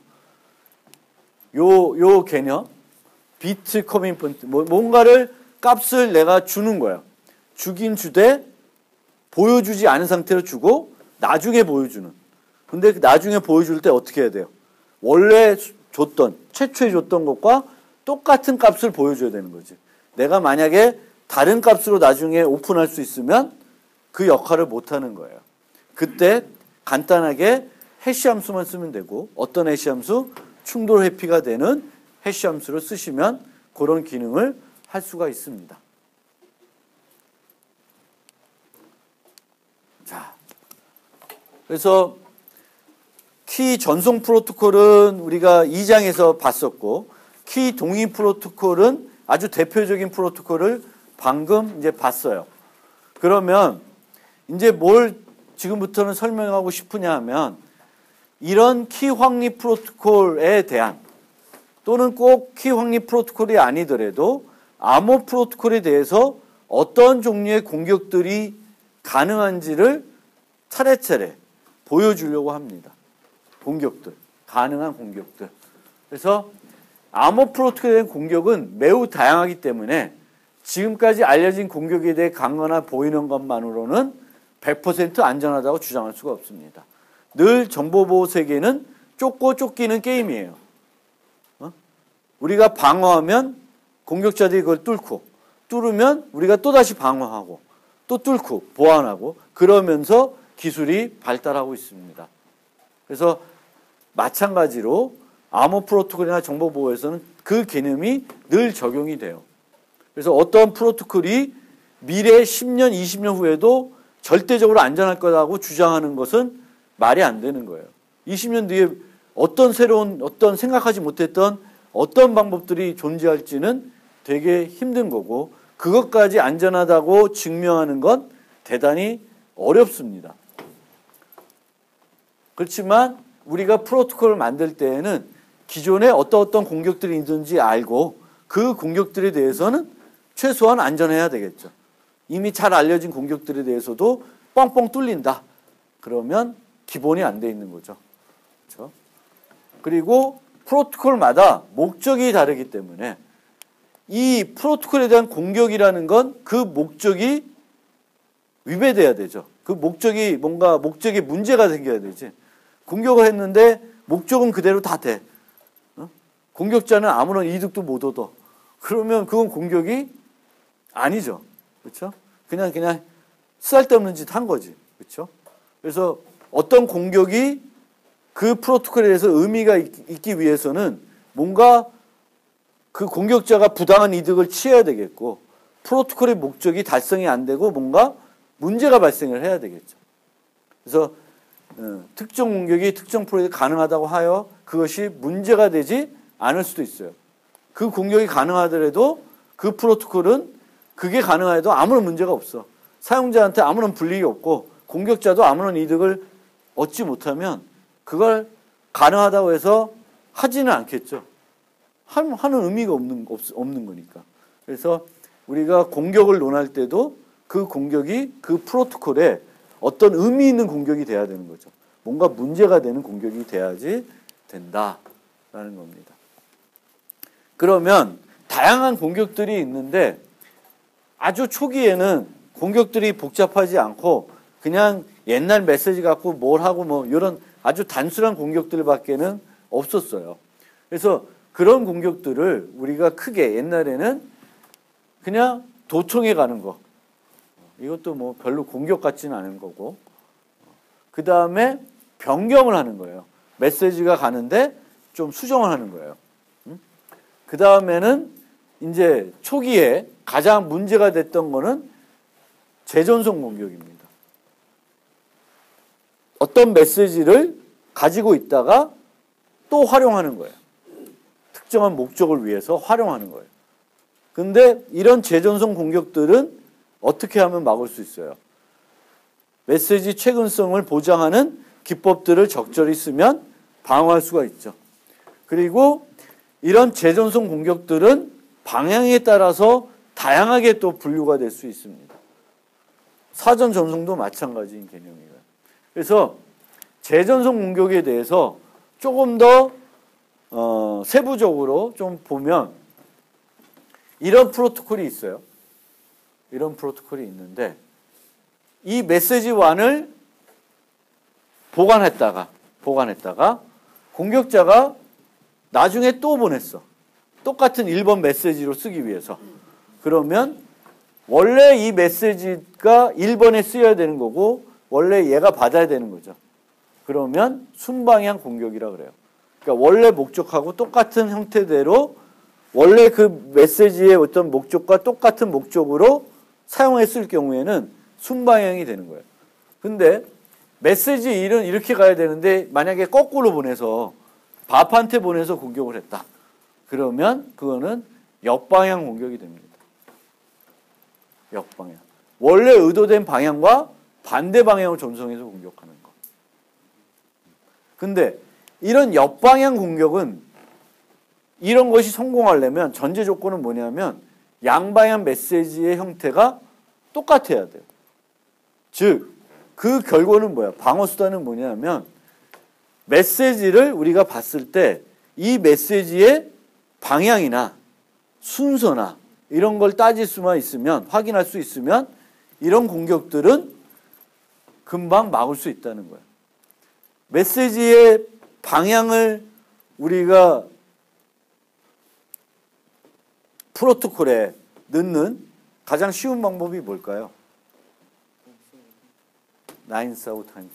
요 개념, 비트 커밍 포인트, 뭔가를 값을 내가 주는 거예요. 주긴 주되 보여주지 않은 상태로 주고 나중에 보여주는. 근데 나중에 보여줄 때 어떻게 해야 돼요? 원래 최초에 줬던 것과 똑같은 값을 보여줘야 되는 거지. 내가 만약에 다른 값으로 나중에 오픈할 수 있으면 그 역할을 못하는 거예요. 그때 간단하게 해시 함수만 쓰면 되고 어떤 해시 함수? 충돌 회피가 되는 해시 함수를 쓰시면 그런 기능을 할 수가 있습니다. 자, 그래서 키 전송 프로토콜은 우리가 2장에서 봤었고 키 동의 프로토콜은 아주 대표적인 프로토콜을 방금 이제 봤어요. 그러면 이제 뭘 지금부터는 설명하고 싶으냐 하면 이런 키 확립 프로토콜에 대한 또는 꼭 키 확립 프로토콜이 아니더라도 암호 프로토콜에 대해서 어떤 종류의 공격들이 가능한지를 차례차례 보여주려고 합니다. 공격들, 가능한 공격들. 그래서 암호 프로토콜에 대한 공격은 매우 다양하기 때문에 지금까지 알려진 공격에 대해 강하나 보이는 것만으로는 100% 안전하다고 주장할 수가 없습니다. 늘 정보보호 세계는 쫓고 쫓기는 게임이에요. 우리가 방어하면 공격자들이 그걸 뚫으면 우리가 또다시 방어하고 또 뚫고 보완하고 그러면서 기술이 발달하고 있습니다. 그래서 마찬가지로 암호 프로토콜이나 정보보호에서는 그 개념이 늘 적용이 돼요. 그래서 어떤 프로토콜이 미래 10년, 20년 후에도 절대적으로 안전할 거라고 주장하는 것은 말이 안 되는 거예요. 20년 뒤에 어떤 새로운, 어떤 생각하지 못했던 어떤 방법들이 존재할지는 되게 힘든 거고 그것까지 안전하다고 증명하는 건 대단히 어렵습니다. 그렇지만 우리가 프로토콜을 만들 때에는 기존에 어떤 공격들이 있는지 알고 그 공격들에 대해서는 최소한 안전해야 되겠죠. 이미 잘 알려진 공격들에 대해서도 뻥뻥 뚫린다. 그러면 기본이 안 돼 있는 거죠. 그렇죠? 그리고 프로토콜마다 목적이 다르기 때문에 이 프로토콜에 대한 공격이라는 건 그 목적이 위배돼야 되죠. 그 목적이 뭔가 목적에 문제가 생겨야 되지. 공격을 했는데 목적은 그대로 다 돼. 공격자는 아무런 이득도 못 얻어. 그러면 그건 공격이 아니죠. 그렇죠? 그냥 쓸데없는 짓 한 거지. 그렇죠? 그래서 어떤 공격이 그 프로토콜에 대해서 의미가 있기 위해서는 뭔가 그 공격자가 부당한 이득을 취해야 되겠고 프로토콜의 목적이 달성이 안 되고 뭔가 문제가 발생을 해야 되겠죠. 그래서 특정 공격이 특정 프로에 가능하다고 하여 그것이 문제가 되지 않을 수도 있어요. 그 공격이 가능하더라도 그 프로토콜은 그게 가능해도 아무런 문제가 없어. 사용자한테 아무런 불이익이 없고 공격자도 아무런 이득을 얻지 못하면 그걸 가능하다고 해서 하지는 않겠죠. 하는 의미가 없는 거니까. 그래서 우리가 공격을 논할 때도 그 공격이 그 프로토콜에 어떤 의미 있는 공격이 돼야 되는 거죠. 뭔가 문제가 되는 공격이 돼야지 된다라는 겁니다. 그러면 다양한 공격들이 있는데 아주 초기에는 공격들이 복잡하지 않고 그냥 옛날 메시지 갖고 뭘 하고 뭐 이런 아주 단순한 공격들밖에는 없었어요. 그래서 그런 공격들을 우리가 크게 옛날에는 그냥 도청해 가는 거. 이것도 뭐 별로 공격 같지는 않은 거고. 그 다음에 변경을 하는 거예요. 메시지가 가는데 좀 수정을 하는 거예요. 그 다음에는 이제 초기에 가장 문제가 됐던 거는 재전송 공격입니다. 어떤 메시지를 가지고 있다가 또 활용하는 거예요. 특정한 목적을 위해서 활용하는 거예요. 근데 이런 재전송 공격들은 어떻게 하면 막을 수 있어요? 메시지 최근성을 보장하는 기법들을 적절히 쓰면 방어할 수가 있죠. 그리고 이런 재전송 공격들은 방향에 따라서 다양하게 또 분류가 될 수 있습니다. 사전 전송도 마찬가지인 개념이에요. 그래서 재전송 공격에 대해서 조금 더 세부적으로 좀 보면 이런 프로토콜이 있어요. 이런 프로토콜이 있는데 이 메시지1을 보관했다가 공격자가 나중에 또 보냈어. 똑같은 1번 메시지로 쓰기 위해서. 그러면 원래 이 메시지가 1번에 쓰여야 되는 거고 원래 얘가 받아야 되는 거죠. 그러면 순방향 공격이라 그래요. 그러니까 원래 목적하고 똑같은 형태대로 원래 그 메시지의 어떤 목적과 똑같은 목적으로 사용했을 경우에는 순방향이 되는 거예요. 근데 메시지 1은 이렇게 가야 되는데 만약에 거꾸로 보내서 밥한테 보내서 공격을 했다. 그러면 그거는 역방향 공격이 됩니다. 역방향. 원래 의도된 방향과 반대 방향으로 전송해서 공격하는 거. 근데 이런 역방향 공격은 이런 것이 성공하려면 전제 조건은 뭐냐면 양방향 메시지의 형태가 똑같아야 돼요. 즉, 그 결과는 뭐야? 방어 수단은 뭐냐면 메시지를 우리가 봤을 때 이 메시지의 방향이나 순서나 이런 걸 따질 수만 있으면, 확인할 수 있으면 이런 공격들은 금방 막을 수 있다는 거예요. 메시지의 방향을 우리가 프로토콜에 넣는 가장 쉬운 방법이 뭘까요? 9 사우 타임.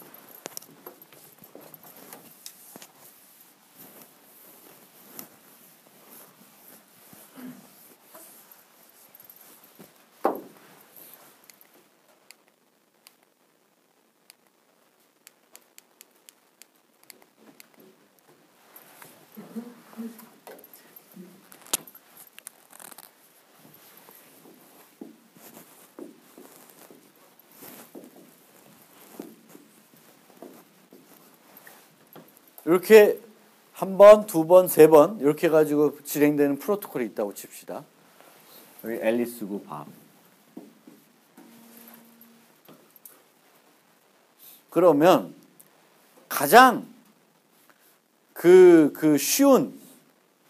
이렇게 한 번, 두 번, 세 번 이렇게 가지고 진행되는 프로토콜이 있다고 칩시다. 여기 앨리스고 밤. 그러면 가장 그 쉬운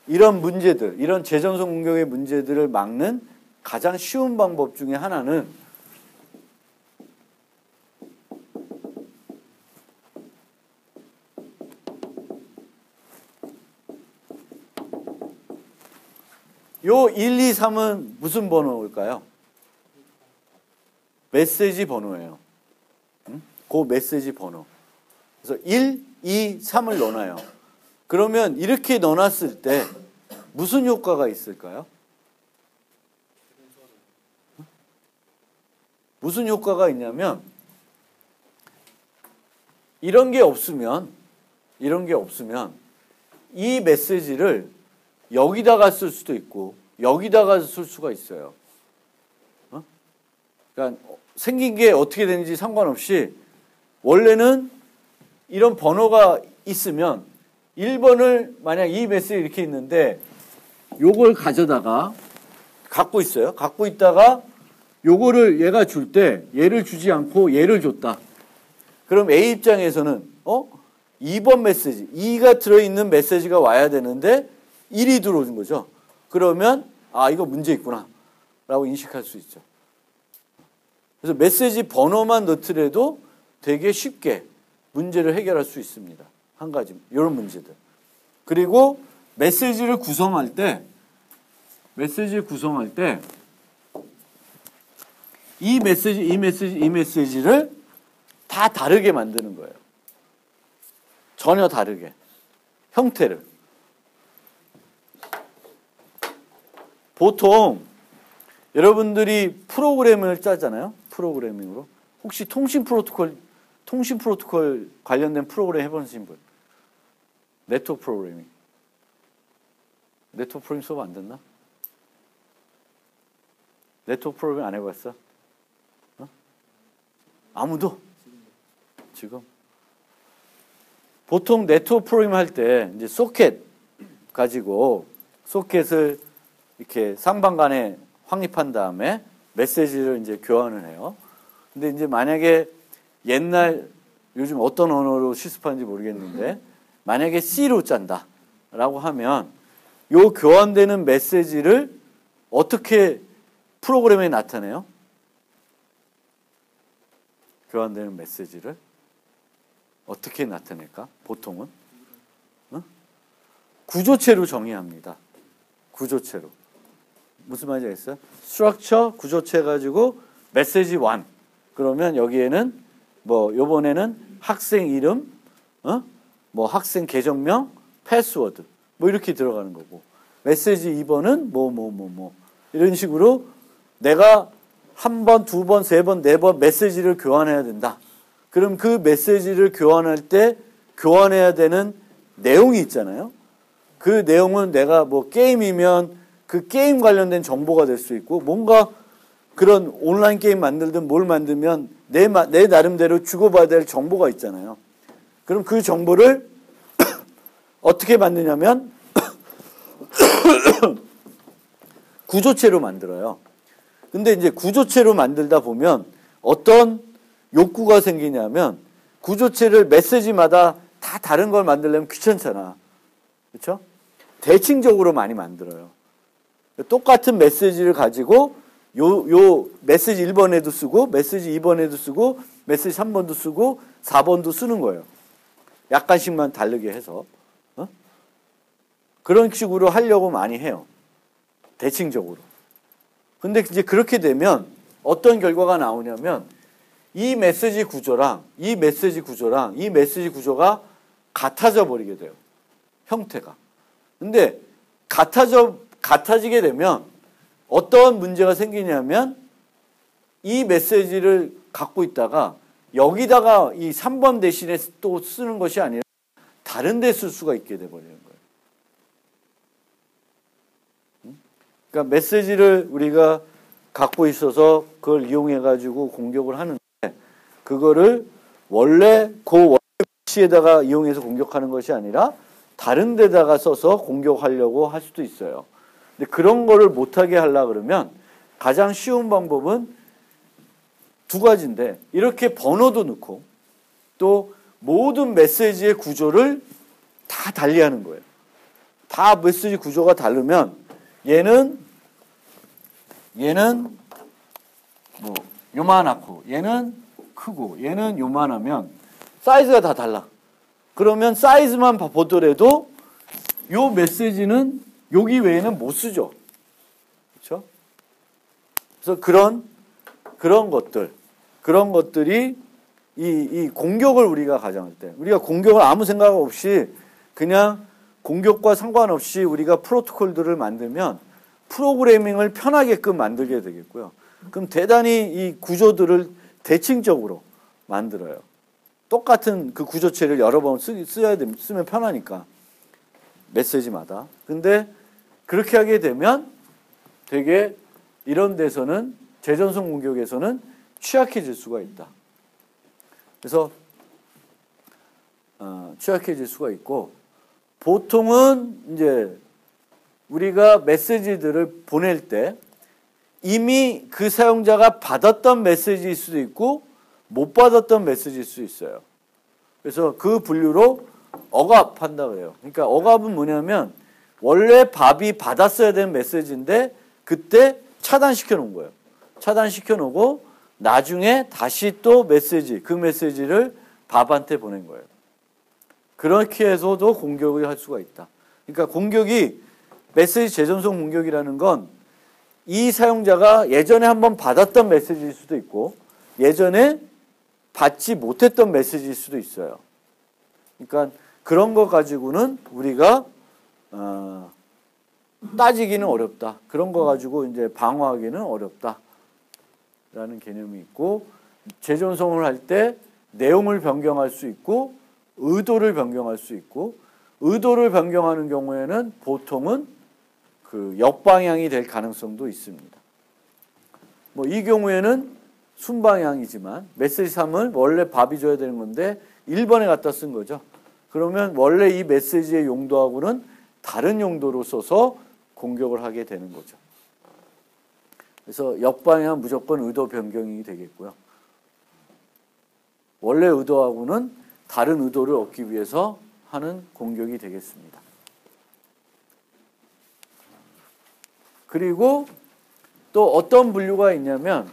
이런 문제들, 이런 재전송 공격의 문제들을 막는 가장 쉬운 방법 중에 하나는 요 1, 2, 3은 무슨 번호일까요? 메시지 번호예요. 그 메시지 번호. 그래서 1, 2, 3을 넣어놔요. 그러면 이렇게 넣어놨을 때 무슨 효과가 있을까요? 무슨 효과가 있냐면 이런 게 없으면 이 메시지를 여기다가 쓸 수도 있고 여기다가 쓸 수가 있어요. 그러니까 생긴 게 어떻게 되는지 상관없이 원래는 이런 번호가 있으면 1번을 만약 이 메시지 이렇게 있는데 요걸 가져다가 갖고 있어요. 갖고 있다가 요거를 얘가 줄 때 얘를 주지 않고 얘를 줬다. 그럼 A 입장에서는 2번 메시지 2가 들어있는 메시지가 와야 되는데 1이 들어오는 거죠. 그러면 이거 문제 있구나 라고 인식할 수 있죠. 그래서 메시지 번호만 넣더라도 되게 쉽게 문제를 해결할 수 있습니다. 한 가지 이런 문제들. 그리고 메시지를 구성할 때 이 메시지를 다 다르게 만드는 거예요. 전혀 다르게. 형태를. 보통 여러분들이 프로그램을 짜잖아요. 프로그래밍으로. 혹시 통신 프로토콜 관련된 프로그램 해보신 분? 네트워크 프로그래밍. 네트워크 프로그래밍 수업 안 됐나? 네트워크 프로그래밍 안 해봤어? 아무도? 지금? 보통 네트워크 프로그래밍 할 때 이제 소켓 가지고 소켓을 이렇게 상방간에 확립한 다음에 메시지를 이제 교환을 해요. 근데 이제 만약에 요즘 어떤 언어로 실습하는지 모르겠는데 만약에 C로 짠다라고 하면 요 교환되는 메시지를 어떻게 프로그램에 나타내요? 교환되는 메시지를 어떻게 나타낼까? 보통은 구조체로 정의합니다. 구조체로. 무슨 말인지 알겠어요? 스트럭처 구조체 가지고 메시지 1. 그러면 여기에는 요번에는 학생 이름, 학생 계정명, 패스워드 이렇게 들어가는 거고 메시지 2번은 이런 식으로 내가 한 번, 두 번, 세 번, 네 번 메시지를 교환해야 된다. 그럼 그 메시지를 교환할 때 교환해야 되는 내용이 있잖아요. 그 내용은 내가 게임이면 그 게임 관련된 정보가 될 수 있고 뭔가 그런 온라인 게임 만들든 뭘 만들면 내 나름대로 주고받아야 될 정보가 있잖아요. 그럼 그 정보를 어떻게 만드냐면 구조체로 만들어요. 근데 이제 구조체로 만들다 보면 어떤 욕구가 생기냐면 구조체를 메시지마다 다 다른 걸 만들려면 귀찮잖아. 그렇죠? 대칭적으로 많이 만들어요. 똑같은 메시지를 가지고 요 메시지 1번에도 쓰고 메시지 2번에도 쓰고 메시지 3번도 쓰고 4번도 쓰는 거예요. 약간씩만 다르게 해서. 그런 식으로 하려고 많이 해요. 대칭적으로. 근데 이제 그렇게 되면 어떤 결과가 나오냐면 이 메시지 구조가 같아져 버리게 돼요. 형태가. 근데 같아지게 되면 어떤 문제가 생기냐면 이 메시지를 갖고 있다가 여기다가 이 3번 대신에 또 쓰는 것이 아니라 다른 데 쓸 수가 있게 돼버리는 거예요. 그러니까 메시지를 우리가 갖고 있어서 그걸 이용해가지고 공격을 하는데 그거를 원래 그 위치에다가 이용해서 공격하는 것이 아니라 다른 데다가 써서 공격하려고 할 수도 있어요. 근데 그런 거를 못하게 하려고 그러면 가장 쉬운 방법은 두 가지인데 이렇게 번호도 넣고 또 모든 메시지의 구조를 다 달리하는 거예요. 다 메시지 구조가 다르면 얘는 요만하고 얘는 크고 얘는 요만하면 사이즈가 다 달라. 그러면 사이즈만 보더라도 요 메시지는 여기 외에는 못 쓰죠. 그렇죠? 그래서 그런 것들이 이 공격을 우리가 가정할 때 우리가 공격을 아무 생각 없이 그냥 공격과 상관없이 우리가 프로토콜들을 만들면 프로그래밍을 편하게끔 만들게 되겠고요. 그럼 대단히 이 구조들을 대칭적으로 만들어요. 똑같은 그 구조체를 여러 번 쓰면 편하니까. 메시지마다. 근데 그렇게 하게 되면 되게 이런 데서는 재전송 공격에서는 취약해질 수가 있다. 그래서 취약해질 수가 있고 보통은 이제 우리가 메시지들을 보낼 때 이미 그 사용자가 받았던 메시지일 수도 있고 못 받았던 메시지일 수 있어요. 그래서 그 분류로 억압한다 그래요. 그러니까 억압은 뭐냐면 원래 밥이 받았어야 되는 메시지인데 그때 차단시켜 놓은 거예요. 차단시켜 놓고 나중에 다시 또 메시지, 그 메시지를 밥한테 보낸 거예요. 그렇게 해서도 공격을 할 수가 있다. 그러니까 공격이 메시지 재전송 공격이라는 건 이 사용자가 예전에 한번 받았던 메시지일 수도 있고 예전에 받지 못했던 메시지일 수도 있어요. 그러니까 그런 거 가지고는 우리가 따지기는 어렵다. 그런 거 가지고 이제 방어하기는 어렵다라는 개념이 있고 재전송을 할 때 내용을 변경할 수 있고 의도를 변경할 수 있고 의도를 변경하는 경우에는 보통은 그 역방향이 될 가능성도 있습니다. 뭐 이 경우에는 순방향이지만 메시지 3을 원래 밥이 줘야 되는 건데 1번에 갖다 쓴 거죠. 그러면 원래 이 메시지의 용도하고는 다른 용도로 써서 공격을 하게 되는 거죠. 그래서 역방향은 무조건 의도 변경이 되겠고요. 원래 의도하고는 다른 의도를 얻기 위해서 하는 공격이 되겠습니다. 그리고 또 어떤 분류가 있냐면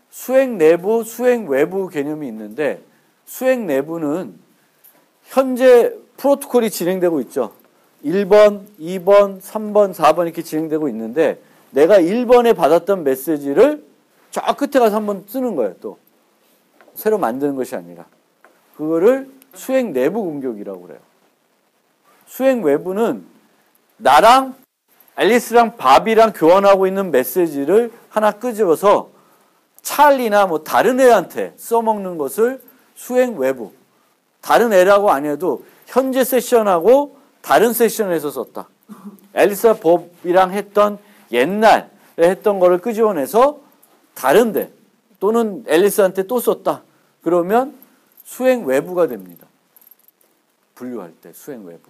수행 내부, 수행 외부 개념이 있는데 수행 내부는 현재 프로토콜이 진행되고 있죠. 1번, 2번, 3번, 4번 이렇게 진행되고 있는데 내가 1번에 받았던 메시지를 저 끝에 가서 한번 쓰는 거예요. 또 새로 만드는 것이 아니라 그거를 수행 내부 공격이라고 그래요. 수행 외부는 나랑 앨리스랑 밥이랑 교환하고 있는 메시지를 하나 끄집어서 찰리나 뭐 다른 애한테 써먹는 것을 수행 외부. 다른 애라고 안 해도 현재 세션하고 다른 세션에서 썼다. 앨리스와 법이랑 했던 옛날에 했던 거를 끄집어내서 다른데 또는 앨리스한테 또 썼다. 그러면 수행 외부가 됩니다. 분류할 때 수행 외부.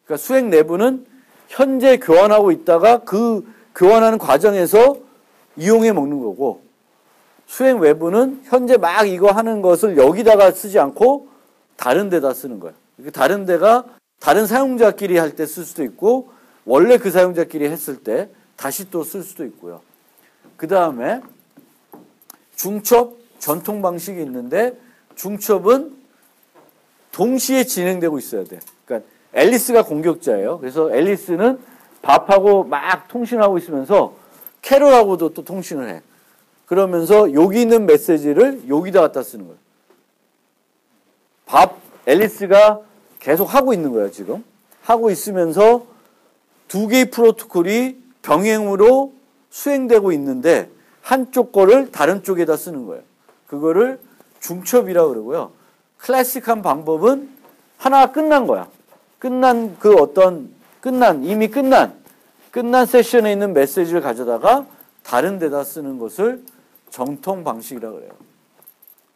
그러니까 수행 내부는 현재 교환하고 있다가 그 교환하는 과정에서 이용해 먹는 거고 수행 외부는 현재 막 이거 하는 것을 여기다가 쓰지 않고 다른 데다 쓰는 거예요. 다른 데가 다른 사용자끼리 할 때 쓸 수도 있고 원래 그 사용자끼리 했을 때 다시 또 쓸 수도 있고요. 그 다음에 중첩 전통 방식이 있는데 중첩은 동시에 진행되고 있어야 돼. 그러니까 앨리스가 공격자예요. 그래서 앨리스는 밥하고 막 통신하고 있으면서 캐롤하고도 또 통신을 해. 그러면서 여기 있는 메시지를 여기다 갖다 쓰는 거예요. 앨리스가 계속 하고 있는 거예요, 지금. 하고 있으면서 두 개의 프로토콜이 병행으로 수행되고 있는데 한쪽 거를 다른 쪽에다 쓰는 거예요. 그거를 중첩이라고 그러고요. 클래식한 방법은 하나가 끝난 거야. 이미 끝난 세션에 있는 메시지를 가져다가 다른 데다 쓰는 것을 정통 방식이라고 그래요.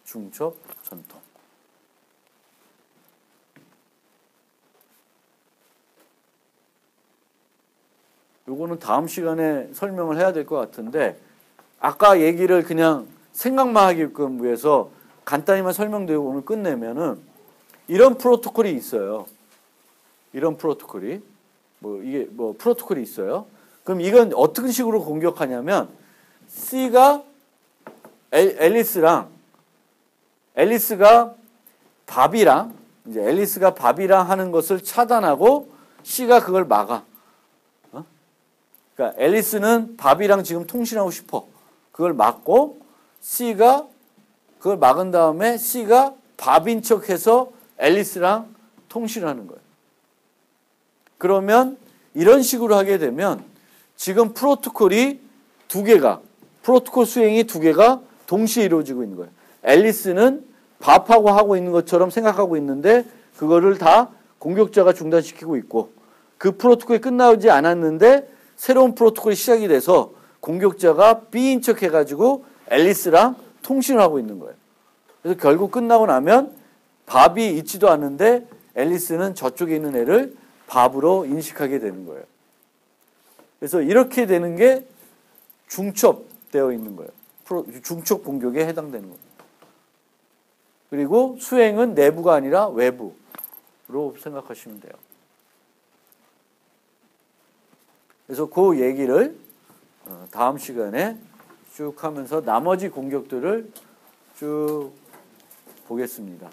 중첩, 전통. 요거는 다음 시간에 설명을 해야 될 것 같은데 아까 얘기를 그냥 생각만 하게끔 위해서 간단히만 설명드리고 오늘 끝내면은 이런 프로토콜이 있어요. 이런 프로토콜이 프로토콜이 있어요. 그럼 이건 어떤 식으로 공격하냐면 C가 앨리스가 밥이랑 앨리스가 밥이랑 하는 것을 차단하고 C가 그걸 막아. 그러니까 앨리스는 밥이랑 지금 통신하고 싶어. 그걸 막고 C가 그걸 막은 다음에 C가 밥인 척해서 앨리스랑 통신하는 거예요. 그러면 이런 식으로 하게 되면 지금 프로토콜 수행이 두 개가 동시에 이루어지고 있는 거예요. 앨리스는 밥하고 하고 있는 것처럼 생각하고 있는데 그거를 다 공격자가 중단시키고 있고 그 프로토콜이 끝나지 않았는데 새로운 프로토콜이 시작이 돼서 공격자가 B인 척 해가지고 앨리스랑 통신을 하고 있는 거예요. 그래서 결국 끝나고 나면 밥이 있지도 않은데 앨리스는 저쪽에 있는 애를 밥으로 인식하게 되는 거예요. 그래서 이렇게 되는 게 중첩되어 있는 거예요. 중첩 공격에 해당되는 거예요. 그리고 수행은 내부가 아니라 외부로 생각하시면 돼요. 그래서 그 얘기를 다음 시간에 쭉 하면서 나머지 공격들을 쭉 보겠습니다.